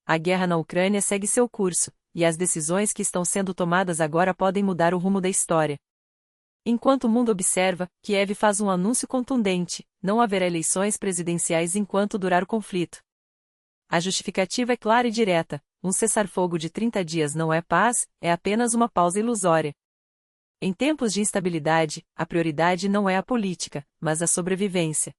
A guerra na Ucrânia segue seu curso, e as decisões que estão sendo tomadas agora podem mudar o rumo da história. Enquanto o mundo observa, Kiev faz um anúncio contundente: não haverá eleições presidenciais enquanto durar o conflito. A justificativa é clara e direta: um cessar-fogo de 30 dias não é paz, é apenas uma pausa ilusória. Em tempos de instabilidade, a prioridade não é a política, mas a sobrevivência.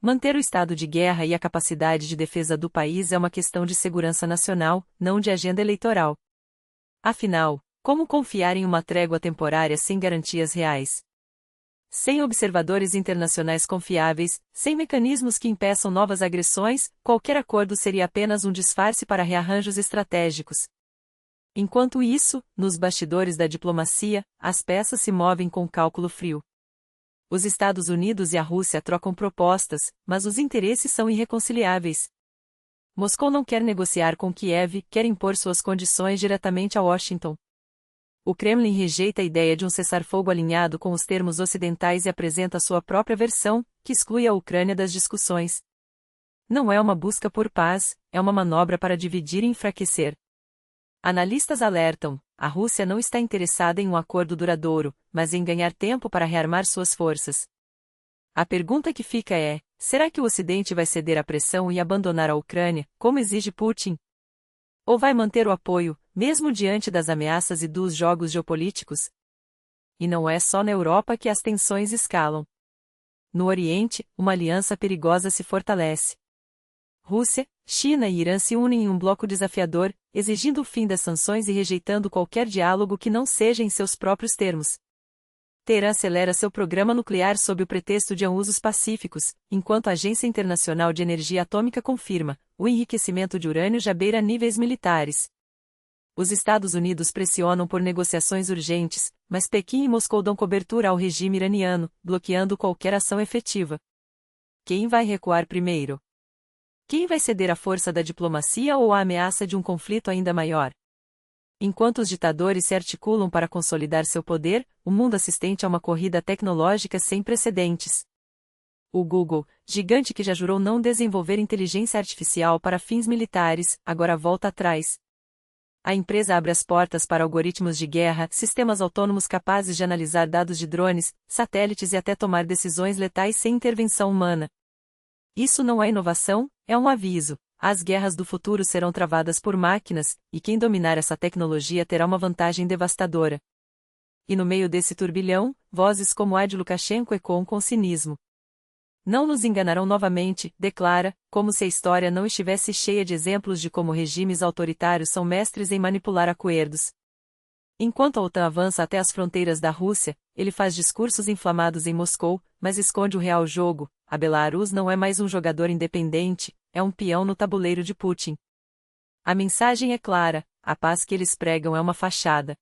Manter o estado de guerra e a capacidade de defesa do país é uma questão de segurança nacional, não de agenda eleitoral. Afinal, como confiar em uma trégua temporária sem garantias reais? Sem observadores internacionais confiáveis, sem mecanismos que impeçam novas agressões, qualquer acordo seria apenas um disfarce para rearranjos estratégicos. Enquanto isso, nos bastidores da diplomacia, as peças se movem com cálculo frio. Os Estados Unidos e a Rússia trocam propostas, mas os interesses são irreconciliáveis. Moscou não quer negociar com Kiev, quer impor suas condições diretamente a Washington. O Kremlin rejeita a ideia de um cessar-fogo alinhado com os termos ocidentais e apresenta sua própria versão, que exclui a Ucrânia das discussões. Não é uma busca por paz, é uma manobra para dividir e enfraquecer. Analistas alertam: a Rússia não está interessada em um acordo duradouro, mas em ganhar tempo para rearmar suas forças. A pergunta que fica é: será que o Ocidente vai ceder à pressão e abandonar a Ucrânia, como exige Putin? Ou vai manter o apoio, mesmo diante das ameaças e dos jogos geopolíticos? E não é só na Europa que as tensões escalam. No Oriente, uma aliança perigosa se fortalece. Rússia, China e Irã se unem em um bloco desafiador, exigindo o fim das sanções e rejeitando qualquer diálogo que não seja em seus próprios termos. Teherã acelera seu programa nuclear sob o pretexto de usos pacíficos, enquanto a Agência Internacional de Energia Atômica confirma: o enriquecimento de urânio já beira níveis militares. Os Estados Unidos pressionam por negociações urgentes, mas Pequim e Moscou dão cobertura ao regime iraniano, bloqueando qualquer ação efetiva. Quem vai recuar primeiro? Quem vai ceder à força da diplomacia ou à ameaça de um conflito ainda maior? Enquanto os ditadores se articulam para consolidar seu poder, o mundo assistente a uma corrida tecnológica sem precedentes. O Google, gigante que já jurou não desenvolver inteligência artificial para fins militares, agora volta atrás. A empresa abre as portas para algoritmos de guerra, sistemas autônomos capazes de analisar dados de drones, satélites e até tomar decisões letais sem intervenção humana. Isso não é inovação, é um aviso: as guerras do futuro serão travadas por máquinas, e quem dominar essa tecnologia terá uma vantagem devastadora. E no meio desse turbilhão, vozes como a de Lukashenko ecoam com cinismo. Não nos enganarão novamente, declara, como se a história não estivesse cheia de exemplos de como regimes autoritários são mestres em manipular acordos. Enquanto a OTAN avança até as fronteiras da Rússia, ele faz discursos inflamados em Moscou, mas esconde o real jogo: a Belarus não é mais um jogador independente, é um peão no tabuleiro de Putin. A mensagem é clara: a paz que eles pregam é uma fachada.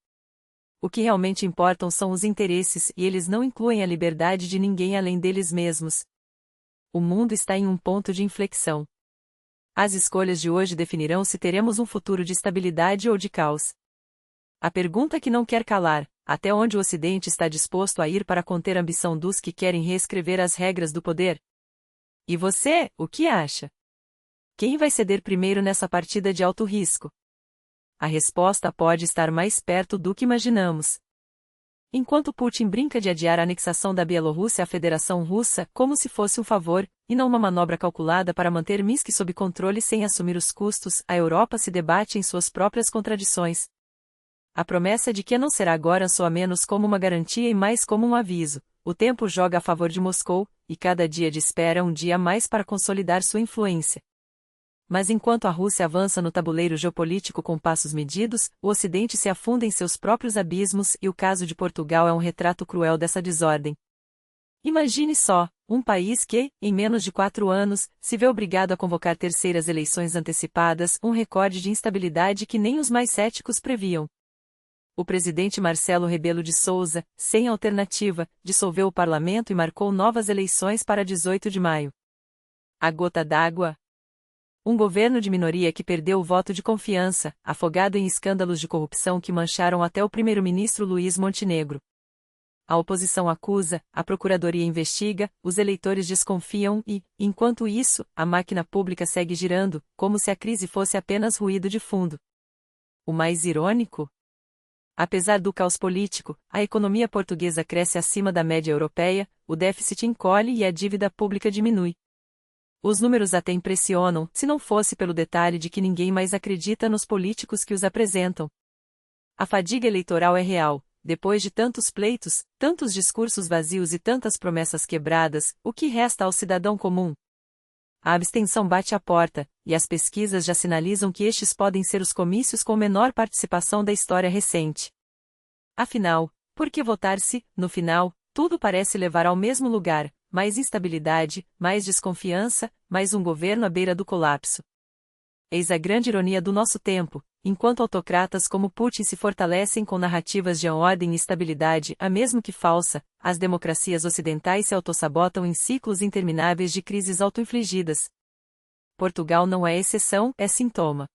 O que realmente importam são os interesses e eles não incluem a liberdade de ninguém além deles mesmos. O mundo está em um ponto de inflexão. As escolhas de hoje definirão se teremos um futuro de estabilidade ou de caos. A pergunta que não quer calar: até onde o Ocidente está disposto a ir para conter a ambição dos que querem reescrever as regras do poder? E você, o que acha? Quem vai ceder primeiro nessa partida de alto risco? A resposta pode estar mais perto do que imaginamos. Enquanto Putin brinca de adiar a anexação da Bielorrússia à Federação Russa como se fosse um favor, e não uma manobra calculada para manter Minsk sob controle sem assumir os custos, a Europa se debate em suas próprias contradições. A promessa de que não será agora soa menos como uma garantia e mais como um aviso: o tempo joga a favor de Moscou, e cada dia de espera é um dia a mais para consolidar sua influência. Mas enquanto a Rússia avança no tabuleiro geopolítico com passos medidos, o Ocidente se afunda em seus próprios abismos e o caso de Portugal é um retrato cruel dessa desordem. Imagine só, um país que, em menos de 4 anos, se vê obrigado a convocar terceiras eleições antecipadas, um recorde de instabilidade que nem os mais céticos previam. O presidente Marcelo Rebelo de Sousa, sem alternativa, dissolveu o parlamento e marcou novas eleições para 18 de maio. A gota d'água? Um governo de minoria que perdeu o voto de confiança, afogado em escândalos de corrupção que mancharam até o primeiro-ministro Luiz Montenegro. A oposição acusa, a procuradoria investiga, os eleitores desconfiam e, enquanto isso, a máquina pública segue girando, como se a crise fosse apenas ruído de fundo. O mais irônico? Apesar do caos político, a economia portuguesa cresce acima da média europeia, o déficit encolhe e a dívida pública diminui. Os números até impressionam, se não fosse pelo detalhe de que ninguém mais acredita nos políticos que os apresentam. A fadiga eleitoral é real. Depois de tantos pleitos, tantos discursos vazios e tantas promessas quebradas, o que resta ao cidadão comum? A abstenção bate à porta, e as pesquisas já sinalizam que estes podem ser os comícios com menor participação da história recente. Afinal, por que votar se, no final, tudo parece levar ao mesmo lugar: mais instabilidade, mais desconfiança, mais um governo à beira do colapso? Eis a grande ironia do nosso tempo. Enquanto autocratas como Putin se fortalecem com narrativas de ordem e estabilidade, a mesmo que falsa, as democracias ocidentais se autossabotam em ciclos intermináveis de crises autoinfligidas. Portugal não é exceção, é sintoma.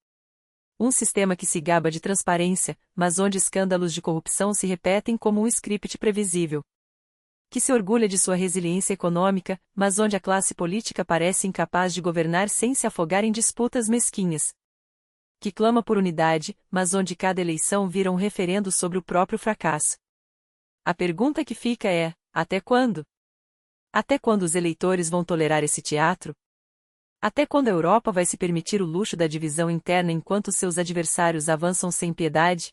Um sistema que se gaba de transparência, mas onde escândalos de corrupção se repetem como um script previsível. Que se orgulha de sua resiliência econômica, mas onde a classe política parece incapaz de governar sem se afogar em disputas mesquinhas. Que clama por unidade, mas onde cada eleição vira um referendo sobre o próprio fracasso. A pergunta que fica é: até quando? Até quando os eleitores vão tolerar esse teatro? Até quando a Europa vai se permitir o luxo da divisão interna enquanto seus adversários avançam sem piedade?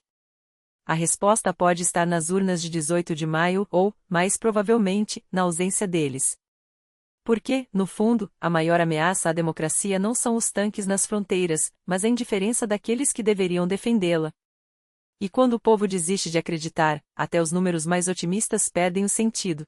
A resposta pode estar nas urnas de 18 de maio ou, mais provavelmente, na ausência deles. Porque, no fundo, a maior ameaça à democracia não são os tanques nas fronteiras, mas a indiferença daqueles que deveriam defendê-la. E quando o povo desiste de acreditar, até os números mais otimistas perdem o sentido.